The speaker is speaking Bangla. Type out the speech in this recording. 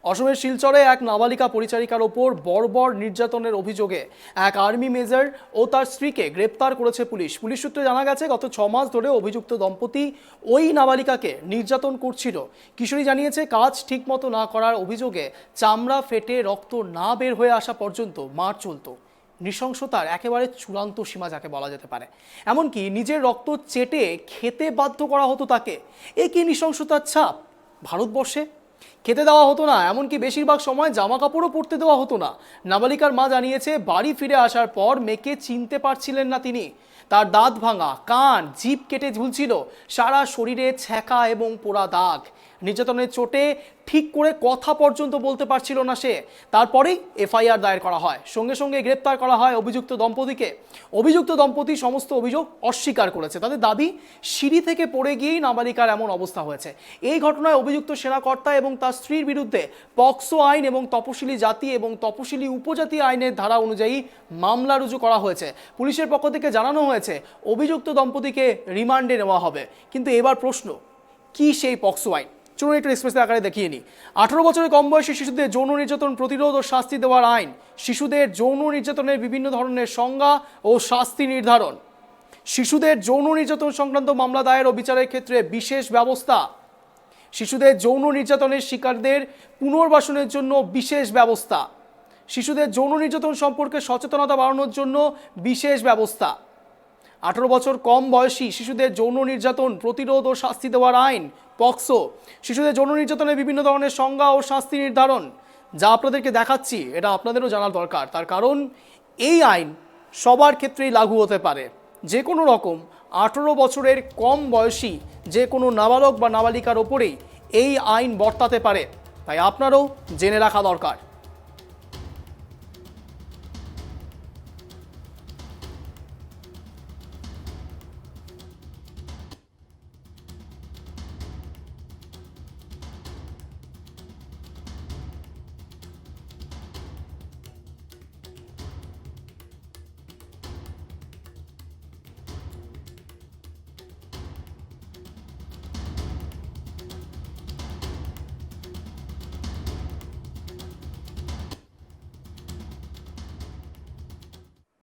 অসমের শিলচরে এক নাবালিকা পরিচারিকার ওপর বর্বর নির্যাতনের অভিযোগে এক আর্মি মেজর ও তার স্ত্রীকে গ্রেপ্তার করেছে পুলিশ। পুলিশ সূত্রে জানা গেছে, গত 6 মাস ধরে অভিযুক্ত দম্পতি ওই নাবালিকাকে নির্যাতন করছিল। কিশোরী জানিয়েছে, কাজ ঠিকমতো না করার অভিযোগে চামড়া ফেটে রক্ত না বের হয়ে আসা পর্যন্ত মার চলত। নৃশংসতার একেবারে চূড়ান্ত সীমা যাকে বলা যেতে পারে। এমনকি নিজের রক্ত চেটে খেতে বাধ্য করা হতো তাকে। এ কি নৃশংসতার ছাপ ভারতবর্ষে? খেতে দেওয়া হতো না, এমনকি বেশিরভাগ সময় জামা কাপড়ও পরতে দেওয়া হতো না। নাবালিকার মা জানিয়েছে, বাড়ি ফিরে আসার পর মেয়েকে চিনতে পারছিলেন না তিনি। তার দাঁত ভাঙা, কান, জিভ কেটে ঝুলছিল, সারা শরীরে ছ্যাঁকা এবং পোড়া দাগ। নির্যাতনের চোটে ঠিক করে কথা পর্যন্ত বলতে পারছিল না সে। তারপরেই এফআইআর দায়ের করা হয়, সঙ্গে সঙ্গে গ্রেপ্তার করা হয় অভিযুক্ত দম্পতিকে। অভিযুক্ত দম্পতি সমস্ত অভিযোগ অস্বীকার করেছে। তাদের দাবি, সিঁড়ি থেকে পড়ে গিয়েই নাবালিকার এমন অবস্থা হয়েছে। এই ঘটনায় অভিযুক্ত সেনাকর্তা এবং তার স্ত্রীর বিরুদ্ধে পক্সো আইন এবং তপশিলি জাতি এবং তপশিলি উপজাতি আইনের ধারা অনুযায়ী মামলা রুজু করা হয়েছে। পুলিশের পক্ষ থেকে জানানো হয়েছে, অভিযুক্ত দম্পতিকে রিমান্ডে নেওয়া হবে। কিন্তু এবার প্রশ্ন, কি সেই পক্সো আইন? চলুন একটু এক্সপ্রেস আকারে দেখিয়ে নিই। 18 বছরের কম বয়সী শিশুদের যৌন নির্যাতন প্রতিরোধ ও শাস্তি দেওয়ার আইন। শিশুদের যৌন নির্যাতনের বিভিন্ন ধরনের সংজ্ঞা ও শাস্তি নির্ধারণ। শিশুদের যৌন নির্যাতন সংক্রান্ত মামলা দায়ের ও বিচারের ক্ষেত্রে বিশেষ ব্যবস্থা। শিশুদের যৌন নির্যাতনের শিকারদের পুনর্বাসনের জন্য বিশেষ ব্যবস্থা। শিশুদের যৌন নির্যাতন সম্পর্কে সচেতনতা বাড়ানোর জন্য বিশেষ ব্যবস্থা। 18 বছর কম বয়সী শিশুদের যৌন নির্যাতন প্রতিরোধ ও শাস্তি দেওয়ার আইন, পক্সো। শিশুদের যৌন নির্যাতনের বিভিন্ন ধরনের সংজ্ঞা ও শাস্তি নির্ধারণ। যা আপনাদেরকে দেখাচ্ছি, এটা আপনাদেরও জানার দরকার। তার কারণ, এই আইন সবার ক্ষেত্রেই লাগু হতে পারে। যে কোনো রকম 18 বছরের কম বয়সী যে কোনো নাবালক বা নাবালিকার ওপরেই এই আইন বর্তাতে পারে। তাই আপনারও জেনে রাখা দরকার।